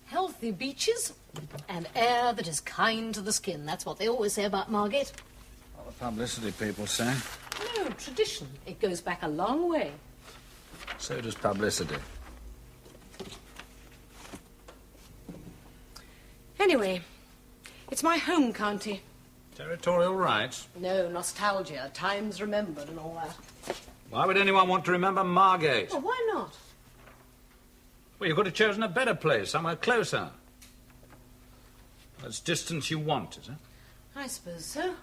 Healthy beaches and air that is kind to the skin. That's what they always say about Margate. Well, the publicity people say. No, tradition. It goes back a long way. So does publicity. Anyway, it's my home county. Territorial rights? No, nostalgia, times remembered and all that. Why would anyone want to remember Margate? Oh, why not? Well, you could have chosen a better place, somewhere closer. That's distance you want, is it? I suppose so.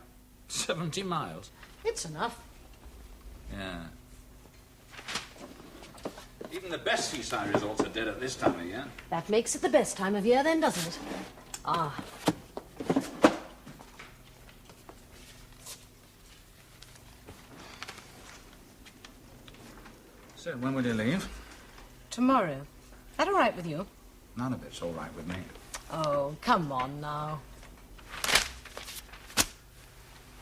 70 miles. It's enough. Yeah. Even the best seaside resorts are dead at this time of year. That makes it the best time of year then, doesn't it? Ah. So, when will you leave? Tomorrow. That all right with you? None of it's all right with me. Oh, come on now.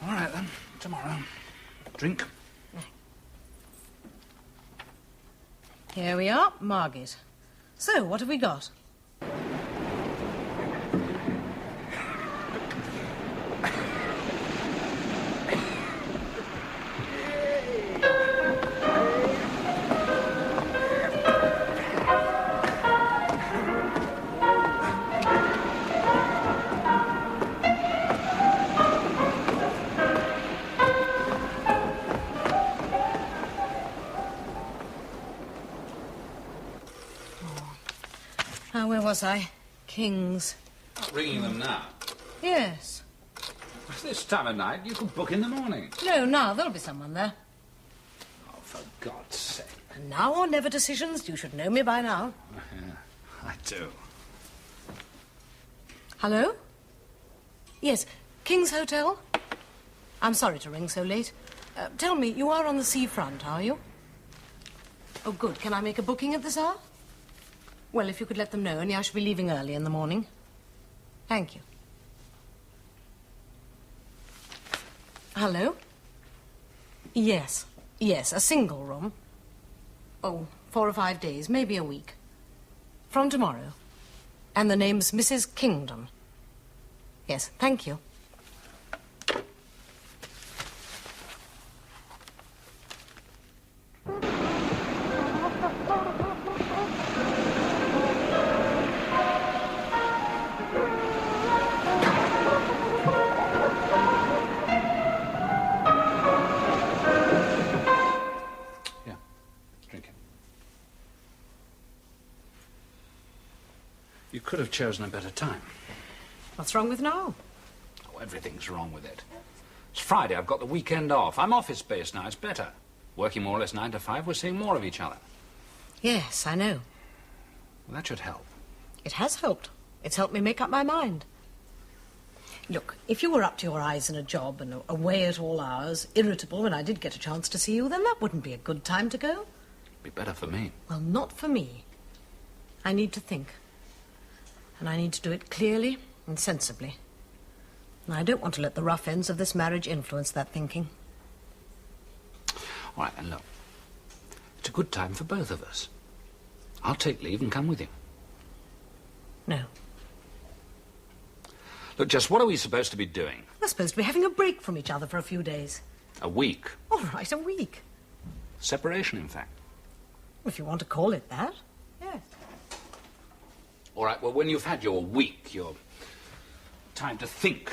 All right, then. Tomorrow. Drink. Here we are, Margate. So, what have we got? Where was I? King's. Not ringing them now. Yes. It's this time of night. You could book in the morning. No, now, there'll be someone there. Oh, for God's sake. And now or never decisions. You should know me by now. Yeah, I do. Hello? Yes, King's Hotel? I'm sorry to ring so late. Tell me, you are on the seafront, are you? Oh, good. Can I make a booking at this hour? Well, if you could let them know, only I shall be leaving early in the morning. Thank you. Hello? Yes, a single room. Oh, 4 or 5 days, maybe a week. From tomorrow. And the name's Mrs. Kingdom. Yes, thank you. You could have chosen a better time. What's wrong with now? Oh, everything's wrong with it. It's Friday. I've got the weekend off. I'm office-based now. It's better. Working more or less 9 to 5, we're seeing more of each other. Yes, I know. Well, that should help. It has helped. It's helped me make up my mind. Look, if you were up to your eyes in a job and away at all hours, irritable when I did get a chance to see you, then that wouldn't be a good time to go. It'd be better for me. Well, not for me. I need to think. And I need to do it clearly and sensibly. And I don't want to let the rough ends of this marriage influence that thinking. All right, then, look. It's a good time for both of us. I'll take leave and come with you. No. Look, Jess, what are we supposed to be doing? We're supposed to be having a break from each other for a few days. A week? All right, a week. Separation, in fact. If you want to call it that, yes. All right, well, when you've had your week, your time to think,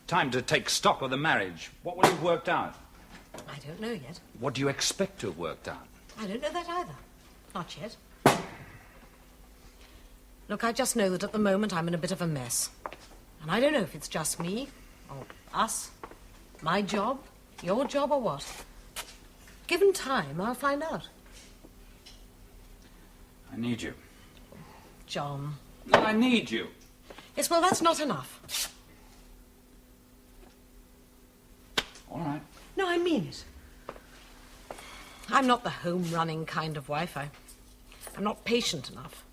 time to take stock of the marriage, what will you have worked out? I don't know yet. What do you expect to have worked out? I don't know that either. Not yet. Look, I just know that at the moment I'm in a bit of a mess. And I don't know if it's just me, or us, my job, your job, or what. Given time, I'll find out. I need you. John. No, I need you. Yes, well, that's not enough. All right. No, I mean it. I'm not the home-running kind of wife. I'm not patient enough.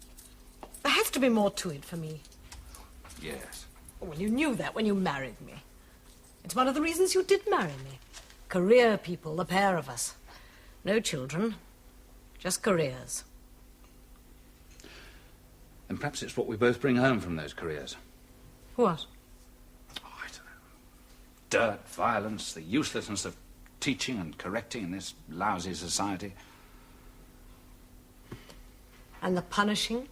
There has to be more to it for me. Yes. Well, you knew that when you married me. It's one of the reasons you did marry me. Career people, the pair of us. No children, just careers. And perhaps it's what we both bring home from those careers. What? Oh, I don't know. Dirt, violence, the uselessness of teaching and correcting in this lousy society. And the punishing?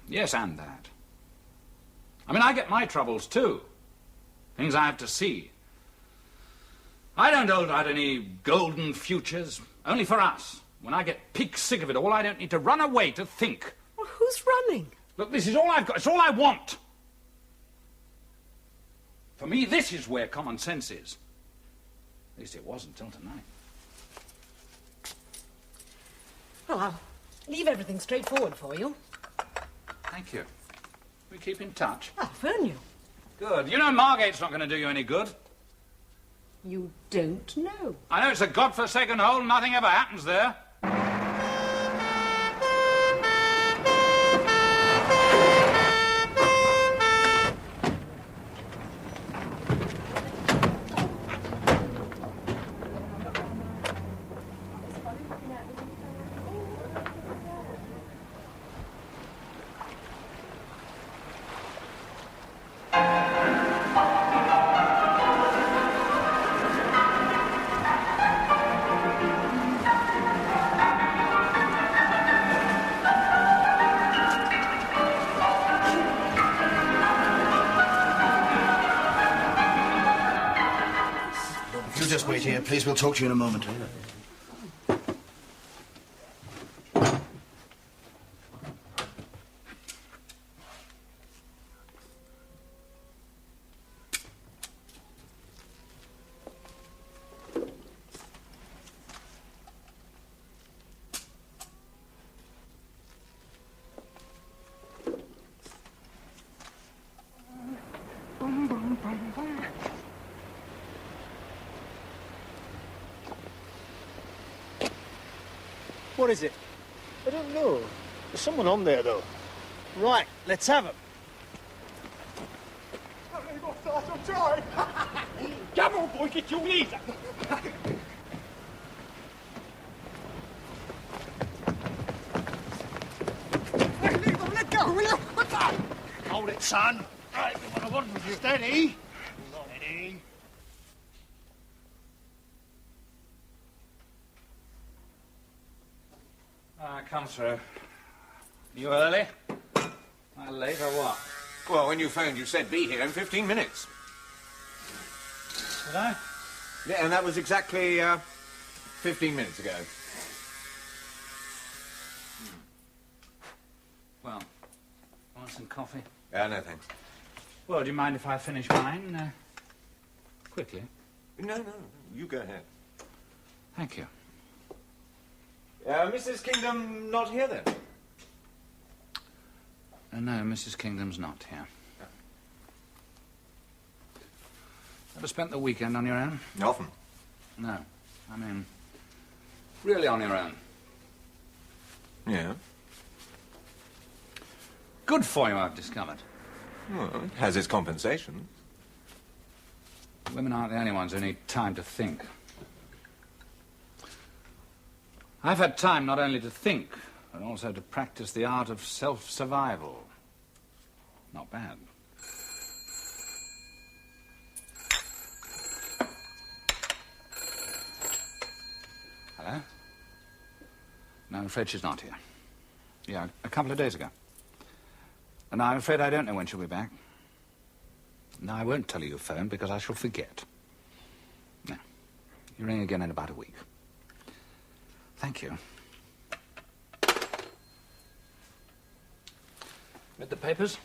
Yes, and that. I mean, I get my troubles, too. Things I have to see. I don't hold out any golden futures, only for us. When I get peak sick of it all, I don't need to run away to think. Well, who's running? Look, this is all I've got. It's all I want. For me, this is where common sense is. At least it was until tonight. Well, I'll leave everything straightforward for you. Thank you. We keep in touch. I'll phone you. Good. You know Margate's not going to do you any good. You don't know. I know it's a godforsaken hole. Nothing ever happens there. Just wait here, please. We'll talk to you in a moment. What is it? I don't know. There's someone on there, though. Right, let's have him. Come on, boy, get your knees up. Hey, leave them, let go, will you? What's up? Hold it, son. Right, what I want was you steady. Steady. Come through. You early? Am I late or what? Well, when you phoned, you said be here in 15 minutes. Did I? Yeah, and that was exactly 15 minutes ago. Well, want some coffee? No, thanks. Well, do you mind if I finish mine quickly? No, you go ahead. Thank you. Mrs. Kingdom not here, then? No, Mrs. Kingdom's not here. Ever spent the weekend on your own? Often. No. I mean, really on your own. Yeah. Good for you, I've discovered. Well, it has its compensation. Women aren't the only ones who need time to think. I've had time not only to think, but also to practice the art of self-survival. Not bad. Hello? No, I'm afraid she's not here. Yeah, a couple of days ago. And I'm afraid I don't know when she'll be back. No, I won't tell you you phoned because I shall forget. No. You ring again in about a week. Thank you. Read the papers?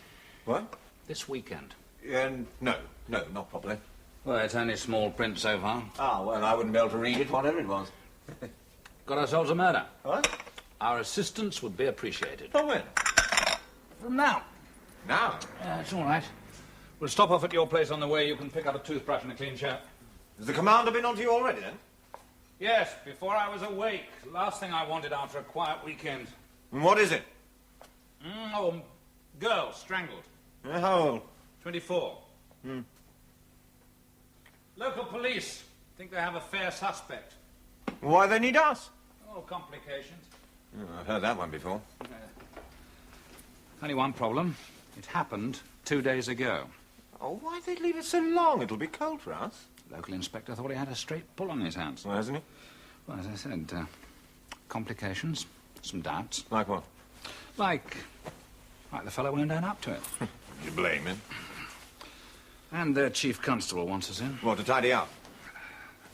What? This weekend. No, not properly. Well, it's only small print so far. Ah, well, I wouldn't be able to read it, whatever it was. Got ourselves a murder. What? Our assistance would be appreciated. From when? From now. Now? Yeah, it's all right. We'll stop off at your place on the way. You can pick up a toothbrush and a clean shirt. Has the commander been on to you already, then? Yes, before I was awake. Last thing I wanted after a quiet weekend. And what is it? Girl strangled. How old? 24. Local police think they have a fair suspect. Why they need us? Oh, complications. Oh, I've heard that one before. Only one problem. It happened 2 days ago. Oh, why'd they leave it so long? It'll be cold for us. Local inspector thought he had a straight pull on his hands. Well, hasn't he? Well, as I said, complications, some doubts. Like what? Like the fellow won't own up to it. You blame him. And their chief constable wants us in. What, to tidy up?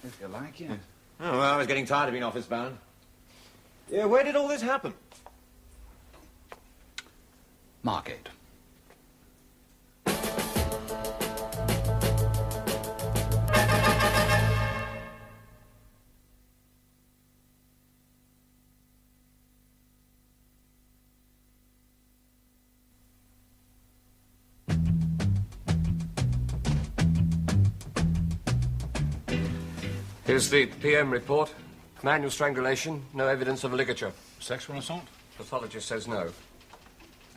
If you like, yeah. Oh, well, I was getting tired of being office-bound. Yeah, where did all this happen? Margate. Here's the PM report. Manual strangulation, no evidence of ligature. Sexual assault? Pathologist says no.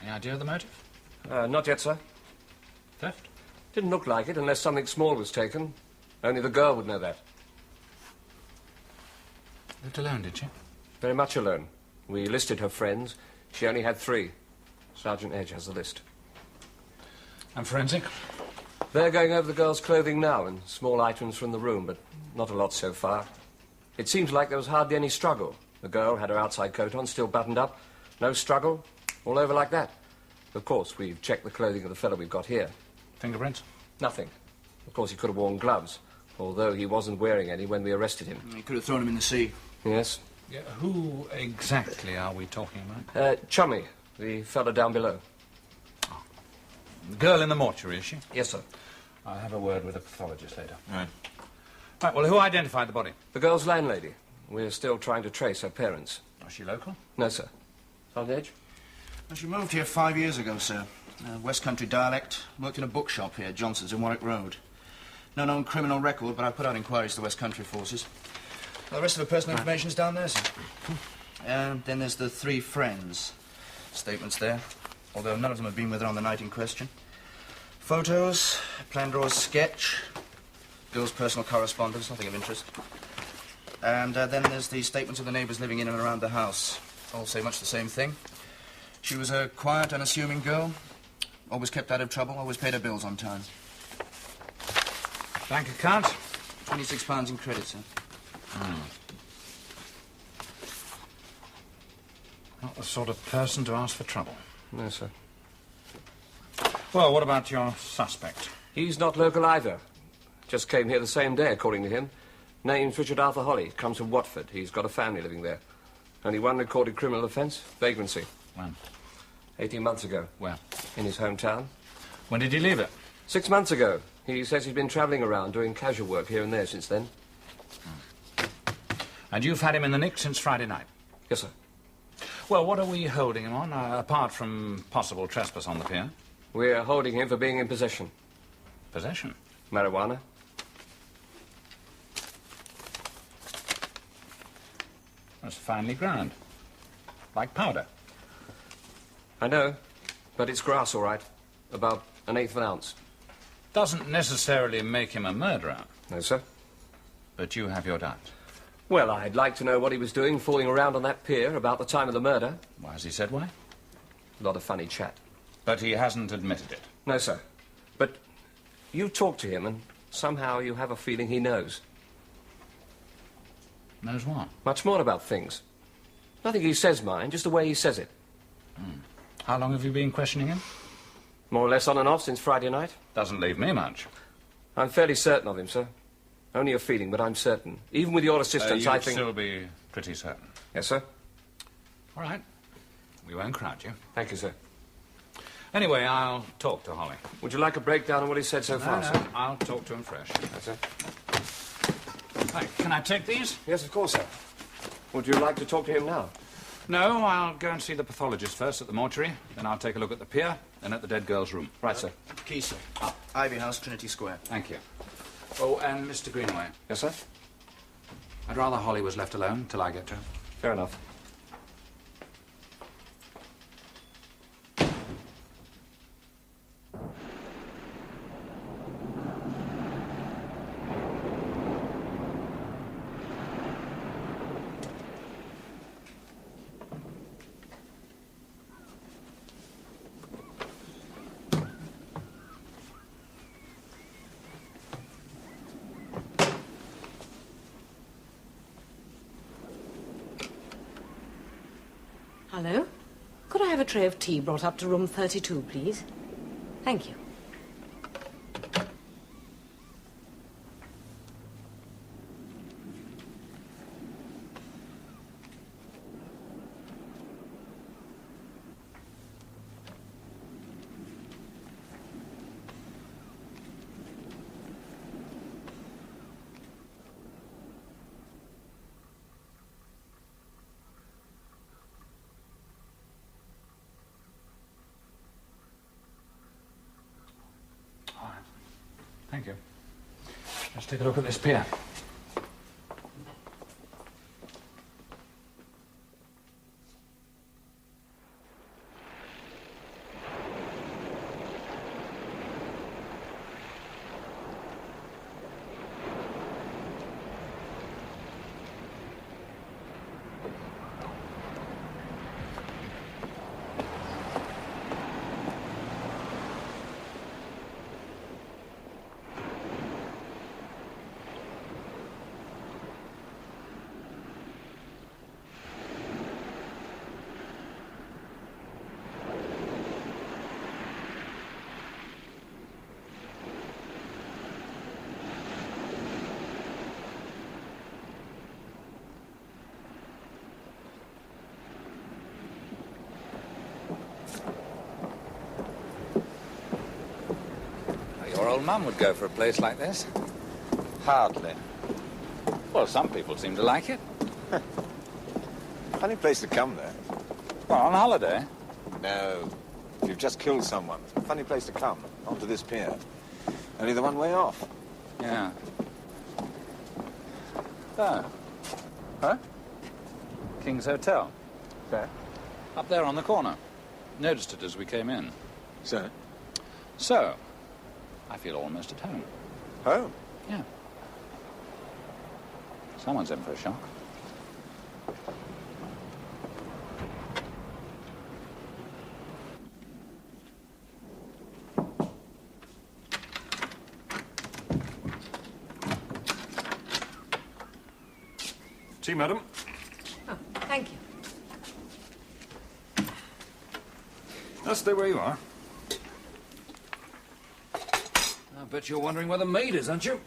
Any idea of the motive? Not yet, sir. Theft? Didn't look like it unless something small was taken. Only the girl would know that. Lived alone, did she? Very much alone. We listed her friends. She only had 3. Sergeant Edge has the list. And forensic? They're going over the girl's clothing now and small items from the room, but not a lot so far. It seems like there was hardly any struggle. The girl had her outside coat on, still buttoned up. No struggle. All over like that. Of course, we've checked the clothing of the fellow we've got here. Fingerprints? Nothing. Of course, he could have worn gloves, although he wasn't wearing any when we arrested him. You could have thrown him in the sea. Yes. Yeah, who exactly are we talking about? Chummy, the fellow down below. The girl in the mortuary, is she? Yes, sir. I'll have a word with the pathologist later. Right. Right, well, who identified the body? The girl's landlady. We're still trying to trace her parents. Was she local? No, sir. Sergeant Edge? Well, she moved here 5 years ago, sir. West Country dialect. Worked in a bookshop here, Johnson's in Warwick Road. No known criminal record, but I put out inquiries to the West Country forces. Well, the rest of her personal information's down there, sir. Then there's the 3 friends. Statements there, although none of them have been with her on the night in question. Photos, plan drawer's sketch, girl's personal correspondence, nothing of interest. And then there's the statements of the neighbours living in and around the house. All say much the same thing. She was a quiet, unassuming girl. Always kept out of trouble, always paid her bills on time. Bank account? £26 in credit, sir. Not the sort of person to ask for trouble. No, sir. Well, what about your suspect? He's not local either. Just came here the same day, according to him. Name's Richard Arthur Holly. Comes from Watford. He's got a family living there. Only one recorded criminal offence, vagrancy. When? 18 months ago. Where? In his hometown. When did he leave it? 6 months ago. He says he's been travelling around doing casual work here and there since then. And you've had him in the nick since Friday night? Yes, sir. Well, what are we holding him on, apart from possible trespass on the pier? We're holding him for being in possession. Possession? Marijuana. That's finely ground. Like powder. I know, but it's grass, all right. About 1/8 of an ounce. Doesn't necessarily make him a murderer. No, sir. But you have your doubts. Well, I'd like to know what he was doing fooling around on that pier about the time of the murder. Why, has he said why? A lot of funny chat. But he hasn't admitted it. No, sir. But you talk to him and somehow you have a feeling he knows. Knows what? Much more about things. Nothing he says, mind, just the way he says it. How long have you been questioning him? More or less on and off since Friday night. Doesn't leave me much. I'm fairly certain of him, sir. Only a feeling, but I'm certain. Even with your assistance, I you'd think... still be pretty certain. Yes, sir. All right. We won't crowd you. Thank you, sir. Anyway, I'll talk to Holly. Would you like a breakdown on what he said so far, sir? I'll talk to him fresh. Yes, sir. Right, can I take these? Yes, of course, sir. Would you like to talk to him now? No, I'll go and see the pathologist first at the mortuary. Then I'll take a look at the pier and at the dead girl's room. Right, sir. Key, sir. Ivy House, Trinity Square. Thank you. Oh, and Mr. Greenaway. Yes, sir? I'd rather Holly was left alone till I get to her. Fair enough. Hello? Could I have a tray of tea brought up to room 32, please? Thank you. Thank you. Let's take a look at this pier. Your old mum would go for a place like this. Hardly. Well, some people seem to like it. Funny place to come there. Well, on holiday. No. If you've just killed someone, it's a funny place to come. Onto this pier. Only the one way off. Yeah. Oh. Huh? King's Hotel. Fair. Up there on the corner. Noticed it as we came in. So? So, I feel almost at home. Home? Yeah. Someone's in for a shock. Tea, madam. Oh, thank you. Now stay where you are. I bet you're wondering where the maid is, aren't you?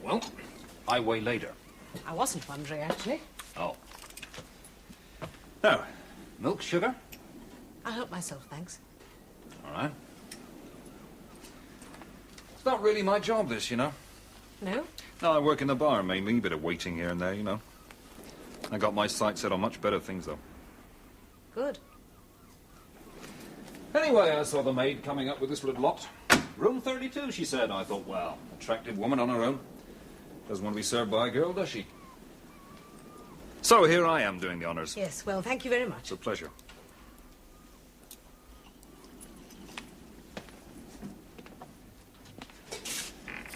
Well, I waylaid her. I wasn't wondering, actually. Oh. Now, milk, sugar? I help myself, thanks. All right. It's not really my job, this, you know. No? No, I work in the bar mainly, a bit of waiting here and there, you know. I got my sights set on much better things, though. Good. Anyway, I saw the maid coming up with this little lot. Room 32, she said. I thought, well, attractive woman on her own. Doesn't want to be served by a girl, does she? So here I am doing the honours. Yes, well, thank you very much. It's a pleasure.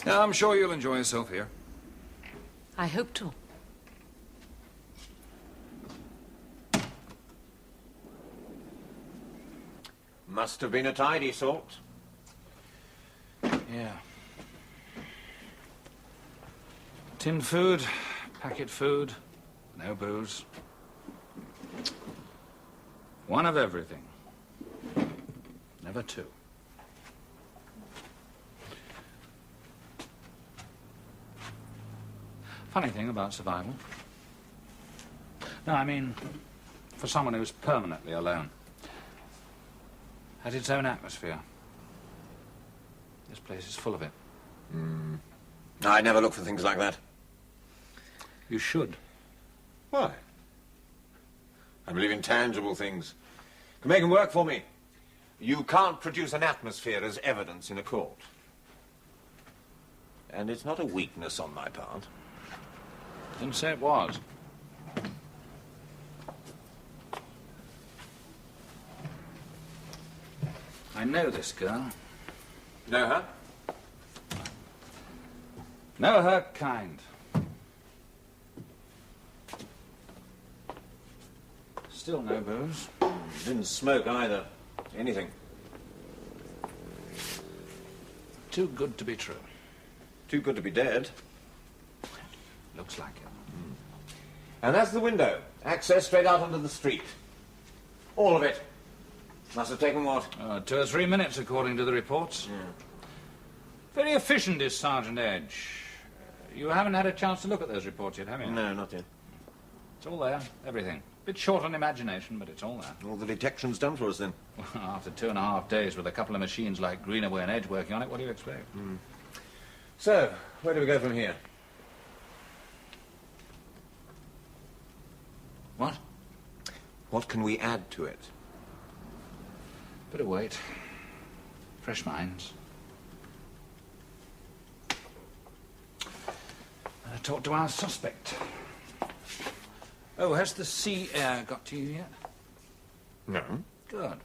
Yeah, I'm sure you'll enjoy yourself here. I hope to. Must have been a tidy sort. Yeah. Tinned food, packet food, no booze. One of everything. Never two. Funny thing about survival. No, I mean, for someone who's permanently alone. Has its own atmosphere. This place is full of it. I never look for things like that. You should. Why? I believe in tangible things. Can make them work for me. You can't produce an atmosphere as evidence in a court. And it's not a weakness on my part. Didn't say it was. I know this girl. Know her? Know her kind. Still no booze. Didn't smoke either. Anything. Too good to be true. Too good to be dead. Looks like it. And that's the window. Access straight out onto the street. All of it. Must have taken, what? 2 or 3 minutes, according to the reports. Yeah. Very efficient is Sergeant Edge. You haven't had a chance to look at those reports yet, have you? No, not yet. It's all there, everything. Bit short on imagination, but it's all there. All the detection's done for us, then. Well, after 2.5 days with a couple of machines like Greenaway and Edge working on it, what do you expect? So, where do we go from here? What? What can we add to it? Bit of weight. Fresh minds. Talk to our suspect. Oh, has the sea air got to you yet? No. Good.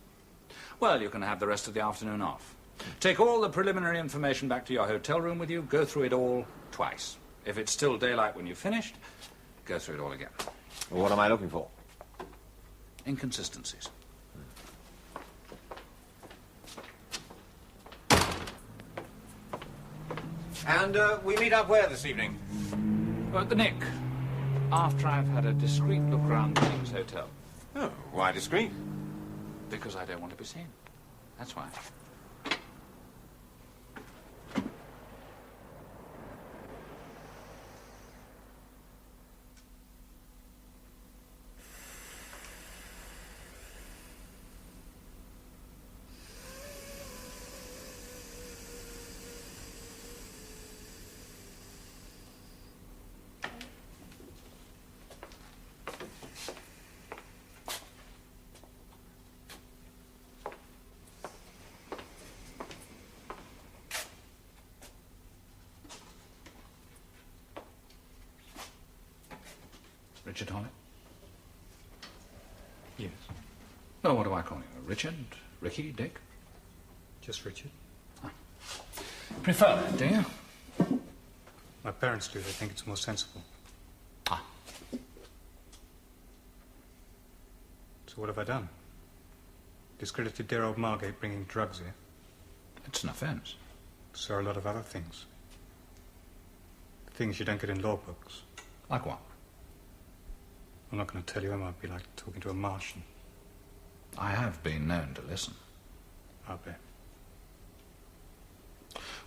Well, you can have the rest of the afternoon off. Take all the preliminary information back to your hotel room with you. Go through it all twice. If it's still daylight when you've finished, go through it all again. What am I looking for? Inconsistencies. And we meet up where this evening? At the Nick. After I've had a discreet look round the King's Hotel. Oh, why discreet? Because I don't want to be seen. That's why. Richard Holly? Yes. Oh, what do I call you? Richard? Ricky? Dick? Just Richard. Prefer it, do you? My parents do. They think it's more sensible. Ah. So what have I done? Discredited dear old Margate bringing drugs here. It's an offence. So are a lot of other things. Things you don't get in law books. Like what? I'm not going to tell you. I might be like talking to a Martian. I have been known to listen. I bet.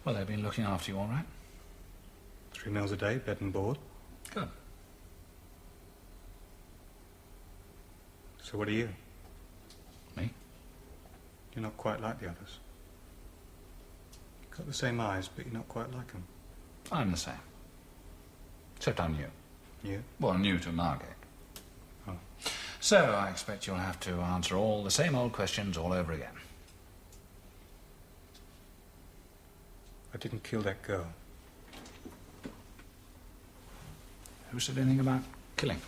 Well, they've been looking after you all right? 3 meals a day, bed and board. Good. So what are you? Me? You're not quite like the others. You've got the same eyes, but you're not quite like them. I'm the same. Except I'm new. You? Well, new to Margate. Oh. So I expect you'll have to answer all the same old questions all over again. I didn't kill that girl. Who said anything about killing?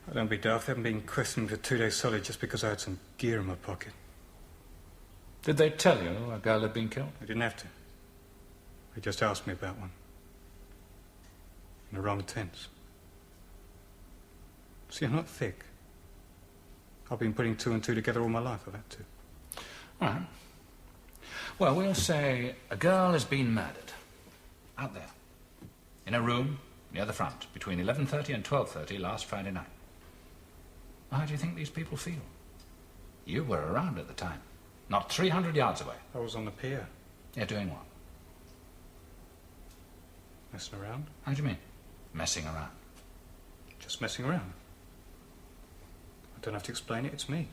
I don't be daft. I haven't been questioned for 2 days solid just because I had some gear in my pocket. Did they tell you a girl had been killed? I didn't have to. They just asked me about one. In the wrong tense. See, I'm not thick. I've been putting 2 and 2 together all my life. I've had to. All right. Well, we'll say a girl has been murdered. Out there. In a room near the front between 11:30 and 12:30 last Friday night. How do you think these people feel? You were around at the time. Not 300 yards away. I was on the pier. Yeah, doing what? Messing around. How do you mean? Messing around. Just messing around. I don't have to explain it. It's me.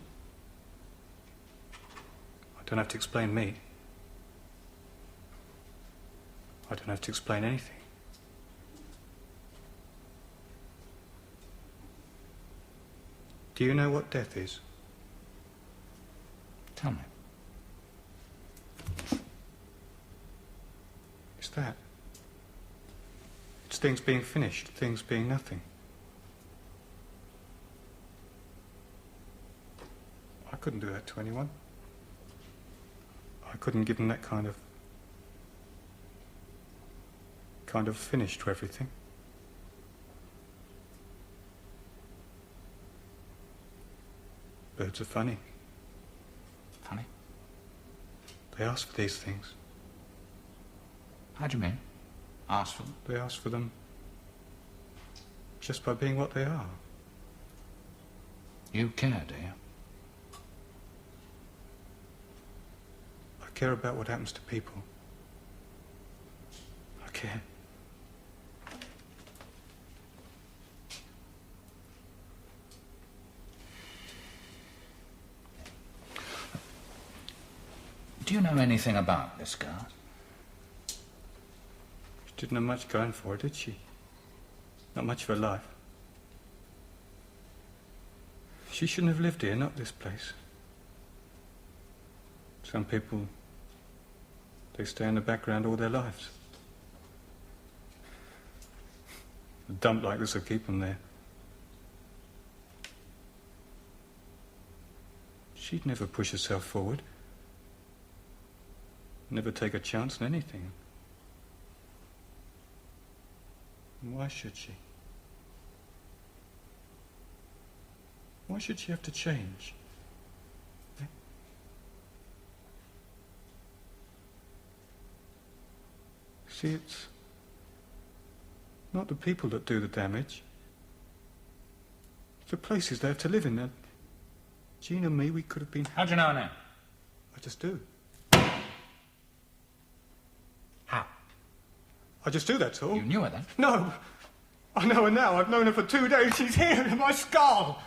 I don't have to explain me. I don't have to explain anything. Do you know what death is? Tell me. It's that. Just things being finished, things being nothing. I couldn't do that to anyone. I couldn't give them that kind of finish to everything. Birds are funny. Funny? They ask for these things. How do you mean? Ask for them? They ask for them just by being what they are. You care, do you? I care about what happens to people. I care. Do you know anything about this girl? She didn't have much going for her, did she? Not much of a life. She shouldn't have lived here, not this place. Some people, they stay in the background all their lives. A dump like this will keep them there. She'd never push herself forward. Never take a chance on anything. And why should she? Why should she have to change? Eh? See, it's not the people that do the damage. It's the places they have to live in. And Jean and me, we could have been... How do you know her name? I just do. How? I just do, that's all. You knew her then? No! I know her now. I've known her for 2 days. She's here in my skull.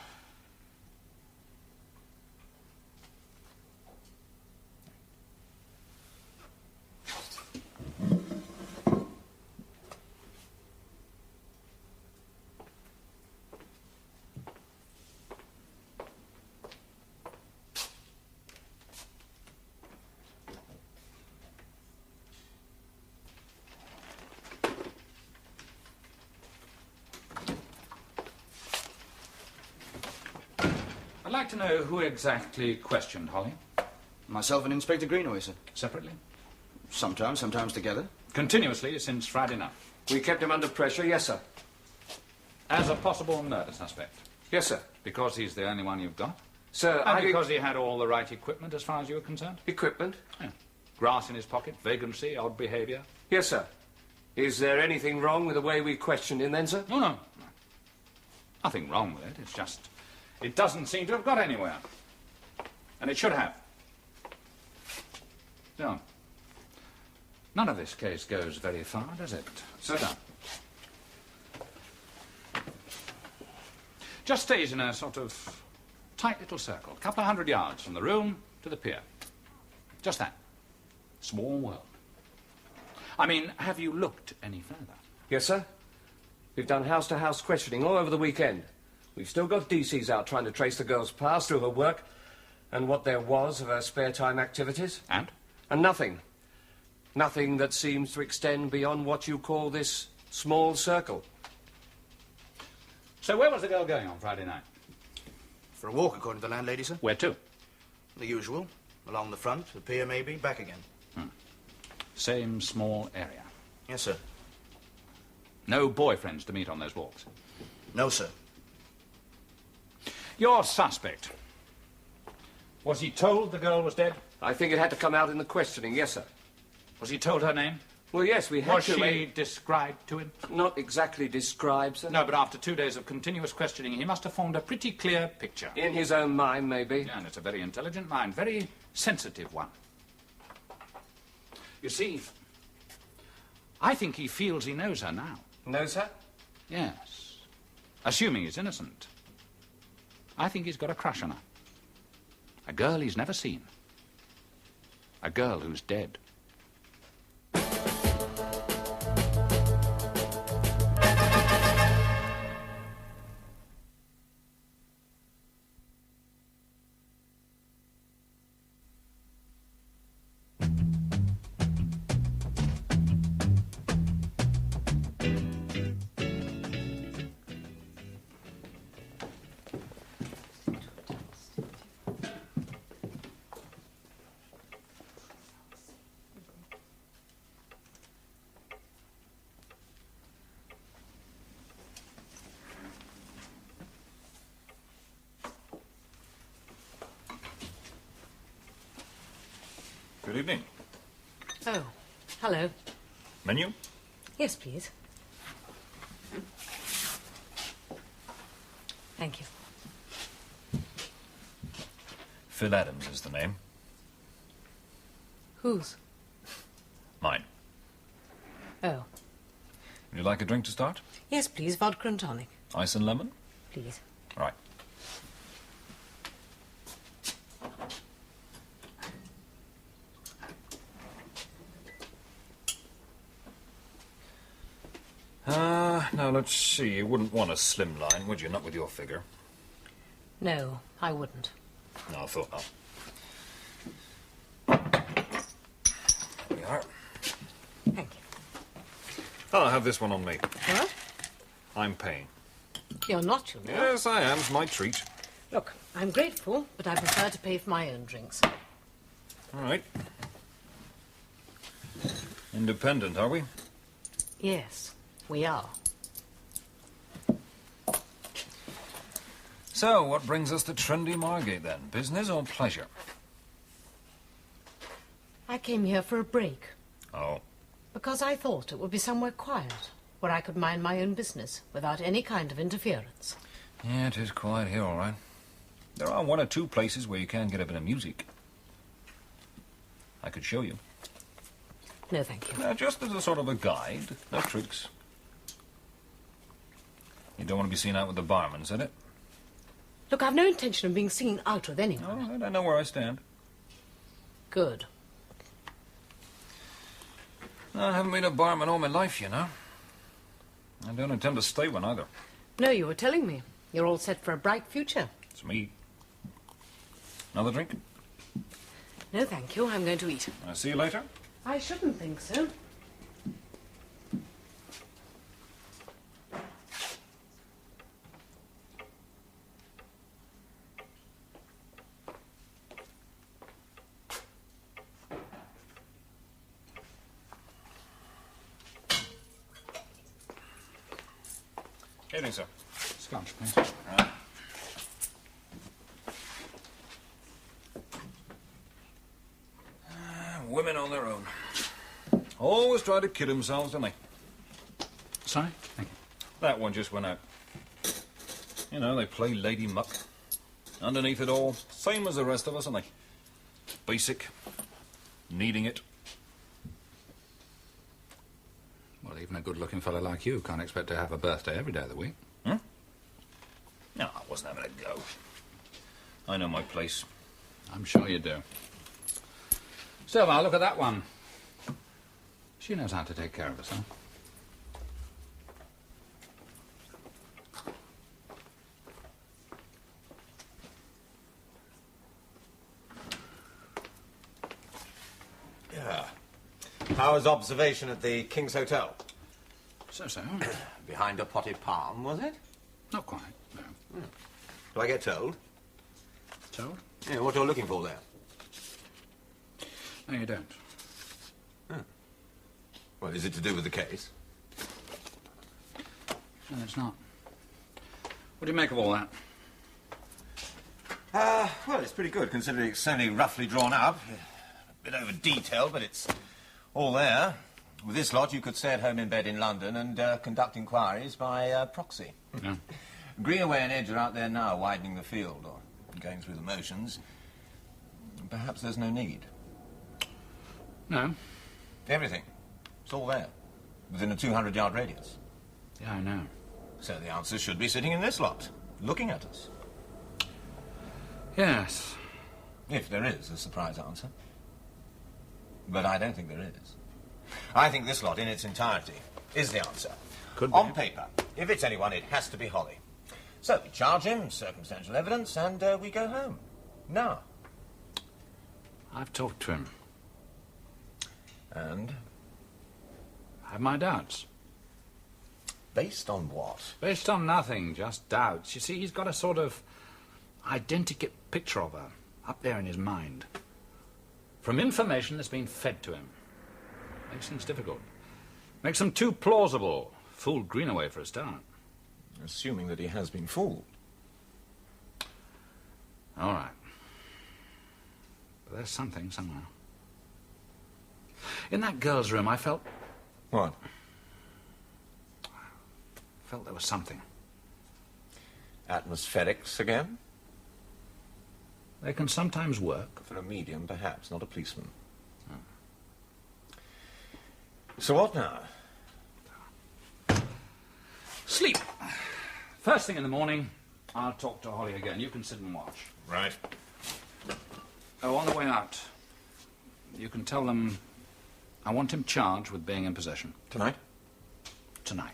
I'd like to know who exactly questioned Holly. Myself and Inspector Greenaway, sir. Separately? Sometimes together. Continuously since Friday night. We kept him under pressure, yes, sir. As a possible murder suspect. Yes, sir. Because he's the only one you've got? Sir, And because he had all the right equipment as far as you were concerned? Equipment? Yeah. Grass in his pocket, vagrancy, odd behaviour. Yes, sir. Is there anything wrong with the way we questioned him then, sir? Oh, no. Nothing wrong with it. It's just... it doesn't seem to have got anywhere. And it should have. No. None of this case goes very far, does it? Sit down. Just stays in a sort of tight little circle, a couple of 100 yards from the room to the pier. Just that. Small world. I mean, have you looked any further? Yes, sir. We've done house-to-house questioning all over the weekend. We've still got DCs out trying to trace the girl's past through her work and what there was of her spare time activities. And? And nothing. Nothing that seems to extend beyond what you call this small circle. So where was the girl going on Friday night? For a walk, according to the landlady, sir. Where to? The usual. Along the front, the pier maybe, back again. Same small area. Yes, sir. No boyfriends to meet on those walks? No, sir. Your suspect. Was he told the girl was dead? I think it had to come out in the questioning, yes, sir. Was he told her name? Well, yes, we had Was to... she described to him? Not exactly described, sir. No, but after 2 days of continuous questioning, he must have formed a pretty clear picture. In his own mind, maybe. Yeah, and it's a very intelligent mind, very sensitive one. You see, I think he feels he knows her now. Knows her? Yes. Assuming he's innocent. I think he's got a crush on her. A girl he's never seen. A girl who's dead. evening. Oh, hello. Menu? Yes, please. Thank you. Phil Adams is the name. Whose? Mine. Oh. Would you like a drink to start? Yes, please. Vodka and tonic. Ice and lemon? Please. Right. Now let's see. You wouldn't want a slim line, would you? Not with your figure. No, I wouldn't. No, I thought not. There we are. Thank you. I'll have this one on me. What? I'm paying. You're not, you know. Yes, I am. It's my treat. Look, I'm grateful, but I prefer to pay for my own drinks. All right. Independent, are we? Yes, we are. So, what brings us to trendy Margate, then? Business or pleasure? I came here for a break Oh. because I thought it would be somewhere quiet where I could mind my own business without any kind of interference. Yeah, it is quiet here, all right. There are one or two places where you can get a bit of music. I could show you. No, thank you. Now, just as a sort of a guide. No tricks. You don't want to be seen out with the barman, is it? Look, I've no intention of being seen out with anyone. All right, I know where I stand. Good. I haven't been a barman all my life, you know. I don't intend to stay one either. No, you were telling me. You're all set for a bright future. It's me. Another drink? No, thank you. I'm going to eat. I'll see you later. I shouldn't think so. Evening, sir. Scotch, please. Right. Women on their own. Always try to kid themselves, don't they? Sorry? Thank you. That one just went out. You know, they play lady muck. Underneath it all, same as the rest of us, aren't they? Basic. Needing it. Well, even a good-looking fellow like you can't expect to have a birthday every day of the week. Hmm? No, I wasn't having a go. I know my place. I'm sure you do. Still, now, look at that one. She knows how to take care of herself. Yeah. How was observation at the King's Hotel? So. Behind a potted palm, was it? Not quite, no. Do I get told? Told? Yeah, what you're looking for there? No, you don't. Well, is it to do with the case? No, it's not. What do you make of all that? Well, it's pretty good, considering it's only roughly drawn up. A bit over-detailed, but it's all there. With this lot, you could stay at home in bed in London and conduct inquiries by proxy. Yeah. Greenaway and Edge are out there now, widening the field, or going through the motions. Perhaps there's no need. No. Everything. It's all there, within a 200-yard radius. Yeah, I know. So the answer should be sitting in this lot, looking at us. Yes. If there is a surprise answer. But I don't think there is. I think this lot, in its entirety, is the answer. Could be. On paper, if it's anyone, it has to be Holly. So we charge him, circumstantial evidence, and we go home. Now. I've talked to him. And? I have my doubts. Based on what? Based on nothing, just doubts. You see, he's got a sort of identikit picture of her up there in his mind. From information that's been fed to him. Makes things difficult. Makes them too plausible. Fooled Greenaway for a start. Assuming that he has been fooled. All right. But there's something somewhere. In that girl's room, I felt... What? Felt there was something. Atmospherics again? They can sometimes work. For a medium, perhaps, not a policeman. So what now? Sleep. First thing in the morning, I'll talk to Holly again. You can sit and watch. Right. Oh, on the way out, you can tell them I want him charged with being in possession. Tonight? Tonight.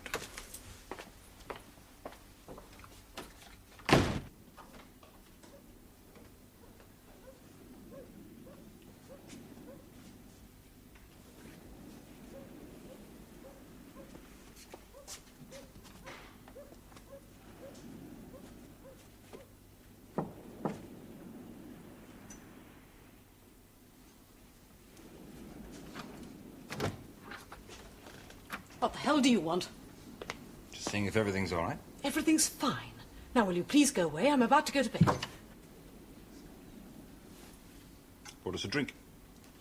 What the hell do you want? Just seeing if everything's all right. Everything's fine. Now, will you please go away? I'm about to go to bed. Brought us a drink.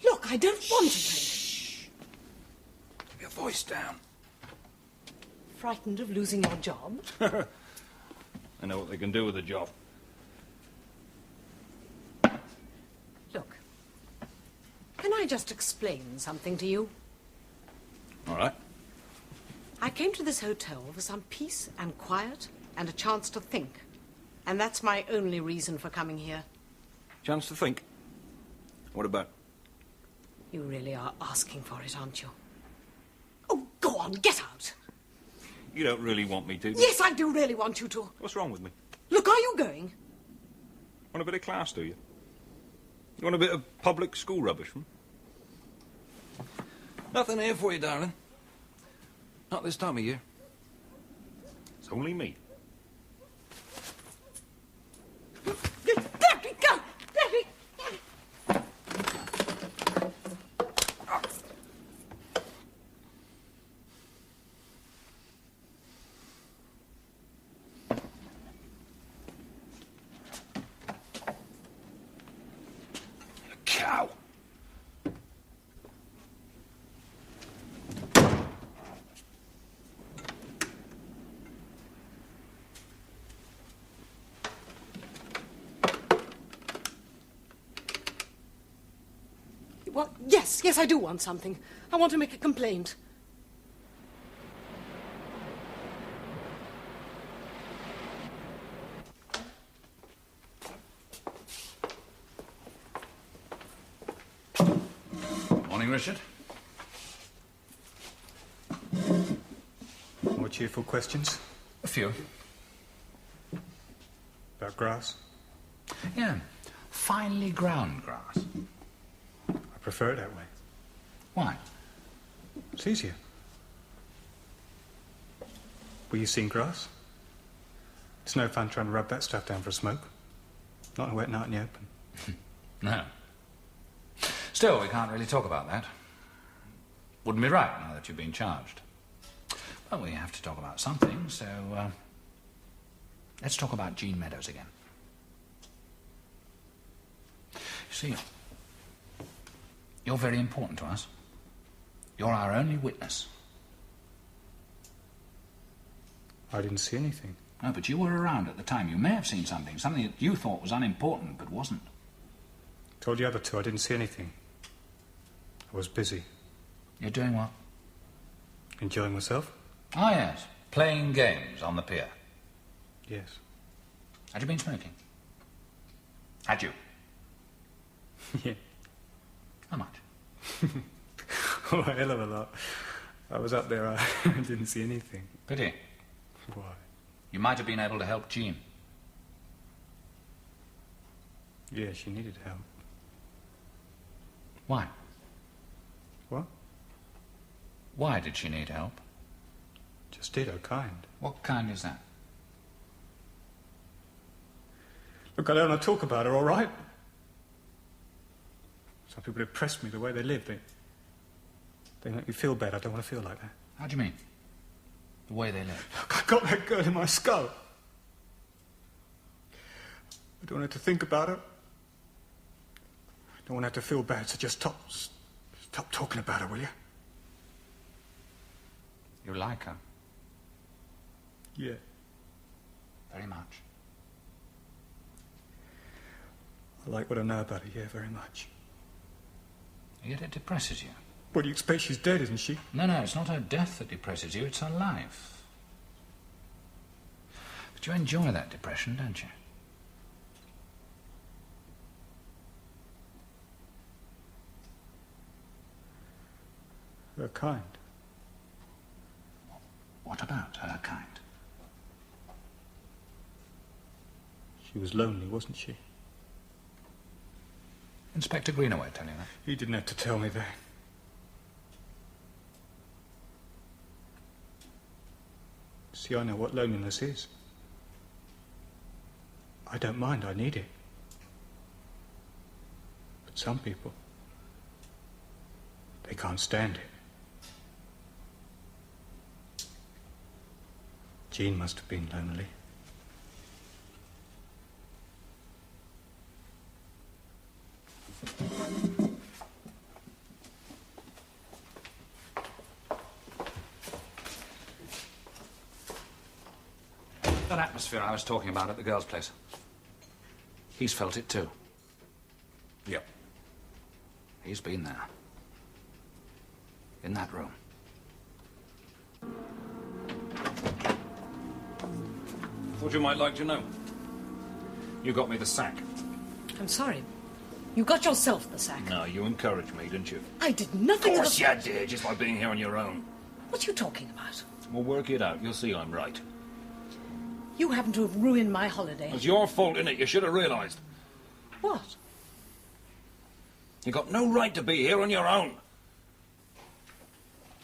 Look, I don't want to drink. Keep your voice down. Frightened of losing your job? I know what they can do with a job. Look, can I just explain something to you? All right. I came to this hotel for some peace and quiet and a chance to think. And that's my only reason for coming here. Chance to think. What about? You really are asking for it, aren't you? Oh, go on, get out. You don't really want me to, do you? Yes, I do really want you to. What's wrong with me? Look, are you going? Want a bit of class, do you? You want a bit of public school rubbish, hmm? Nothing here for you, darling. Not this time of year. It's only me. Let me go! Let me... Cow. Well, yes, I do want something. I want to make a complaint. Morning, Richard. More cheerful questions? A few. About grass? Yeah. Finely ground grass. I prefer it that way. Why? It's easier. Were you seeing grass? It's no fun trying to rub that stuff down for a smoke. Not on a wet night in the open. No. Still, we can't really talk about that. Wouldn't be right now that you've been charged. Well, we have to talk about something, so let's talk about Jean Meadows again. You see, you're very important to us. You're our only witness. I didn't see anything. No, but you were around at the time. You may have seen something that you thought was unimportant, but wasn't. Told the other two I didn't see anything. I was busy. You're doing what? Enjoying myself? Ah, yes. Playing games on the pier. Yes. Had you been smoking? Had you? Yeah. How much? Oh, a hell of a lot. I was up there, I didn't see anything. Pity. Why? You might have been able to help Jean. Yeah, she needed help. Why? What? Why did she need help? Just did her kind. What kind is that? Look, I don't want to talk about her, all right? Some people impress me the way they live. They make me feel bad. I don't want to feel like that. How do you mean? The way they live? Look, I got that girl in my skull. I don't want her to think about her. I don't want her to feel bad, so just Stop talking about her, will you? You like her? Yeah. Very much. I like what I know about her, yeah, very much. Yet it depresses you. What do you expect? She's dead, isn't she? No, it's not her death that depresses you, it's her life. But you enjoy that depression, don't you? Her kind. What about her kind? She was lonely, wasn't she? Inspector Greenaway tell you that? He didn't have to tell me that. See, I know what loneliness is. I don't mind, I need it. But some people, they can't stand it. Jean must have been lonely. That atmosphere I was talking about at the girls' place. He's felt it too. Yep. He's been there. In that room. Thought you might like to know. You got me the sack. I'm sorry. You got yourself the sack. No, you encouraged me, didn't you? I did nothing Of of course the... you did, just by being here on your own. What are you talking about? Well, work it out. You'll see I'm right. You happen to have ruined my holiday. It's your fault, innit? You should have realised. What? You got no right to be here on your own.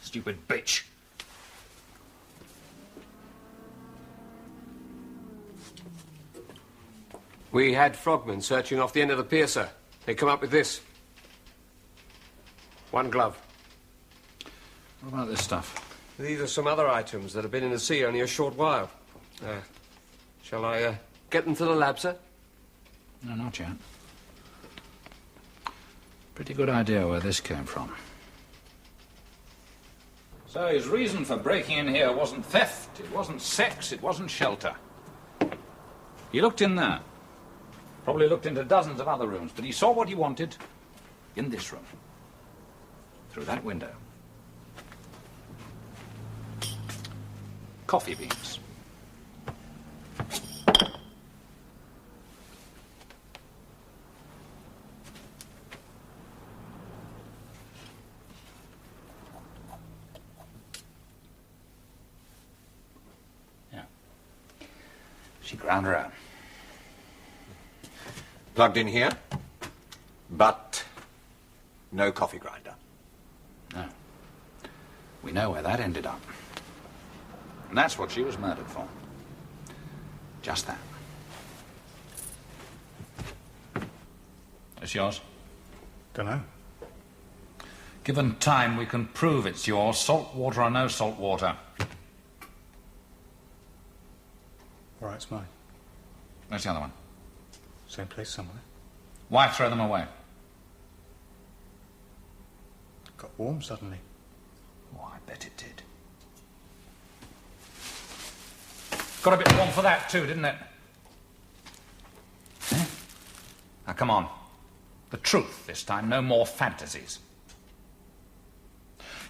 Stupid bitch. We had frogmen searching off the end of the pier, sir. They come up with this. One glove. What about this stuff? These are some other items that have been in the sea only a short while. Shall I get them to the lab, sir? No, not yet. Pretty good idea where this came from. So his reason for breaking in here wasn't theft, it wasn't sex, it wasn't shelter. He looked in there. Probably looked into dozens of other rooms, but he saw what he wanted in this room. Through that window. Coffee beans. Yeah. She ground her out. Plugged in here, but no coffee grinder. No. We know where that ended up. And that's what she was murdered for. Just that. It's yours? Dunno. Given time, we can prove it's yours, salt water or no salt water. All right, it's mine. Where's the other one? Same place somewhere. Why throw them away? Got warm suddenly. Oh, I bet it did. Got a bit warm for that too, didn't it? Eh? Now, come on. The truth this time, no more fantasies.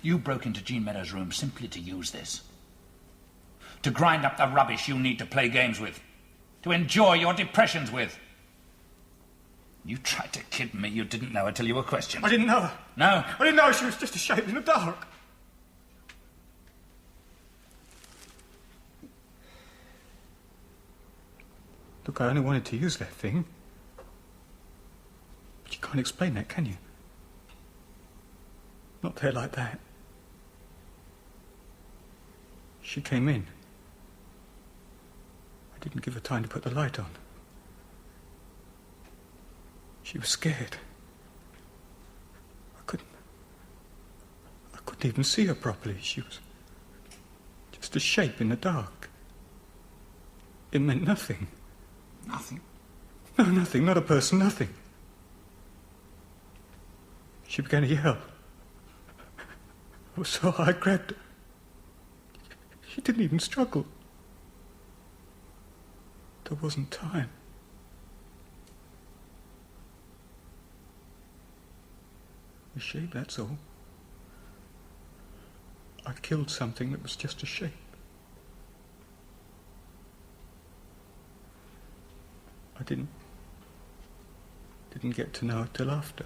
You broke into Jean Meadows' room simply to use this. To grind up the rubbish you need to play games with. To enjoy your depressions with. You tried to kid me. You didn't know her till you were questioned. I didn't know her. No? I didn't know she was just a shape in the dark. Look, I only wanted to use that thing. But you can't explain that, can you? Not there like that. She came in. I didn't give her time to put the light on. She was scared. I couldn't even see her properly. She was just a shape in the dark. It meant nothing. Nothing? No, nothing. Not a person, nothing. She began to yell. So I grabbed her. She didn't even struggle. There wasn't time. A shape, that's all. I killed something that was just a shape. I didn't get to know it till after.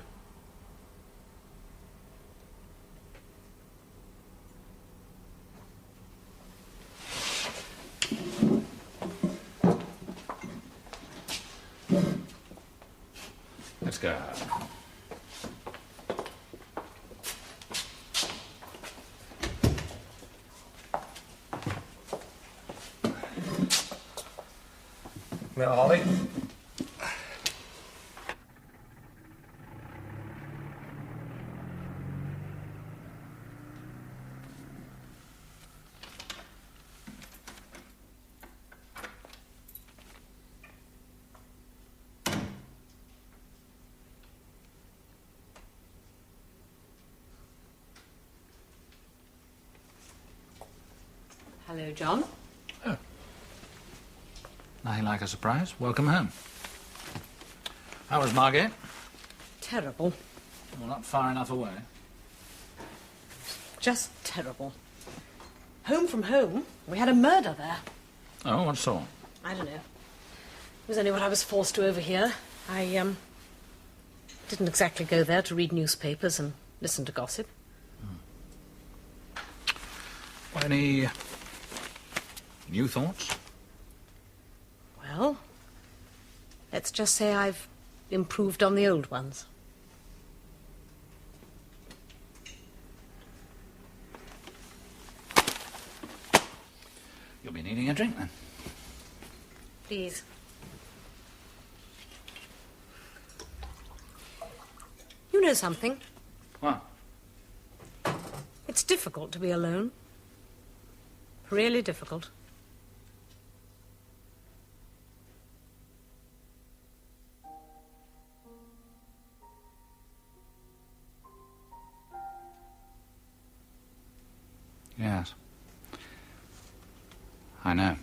Let's go. Now, Ollie. Hello, John. Oh. Nothing like a surprise. Welcome home. How was Margate? Terrible. Well, not far enough away. Just terrible. Home from home, we had a murder there. Oh, what sort? I don't know. It was only what I was forced to overhear. I, didn't exactly go there to read newspapers and listen to gossip. Well, any new thoughts? Well, let's just say I've improved on the old ones. You'll be needing a drink, then. Please. You know something? What? It's difficult to be alone. Really difficult. Yes. I know.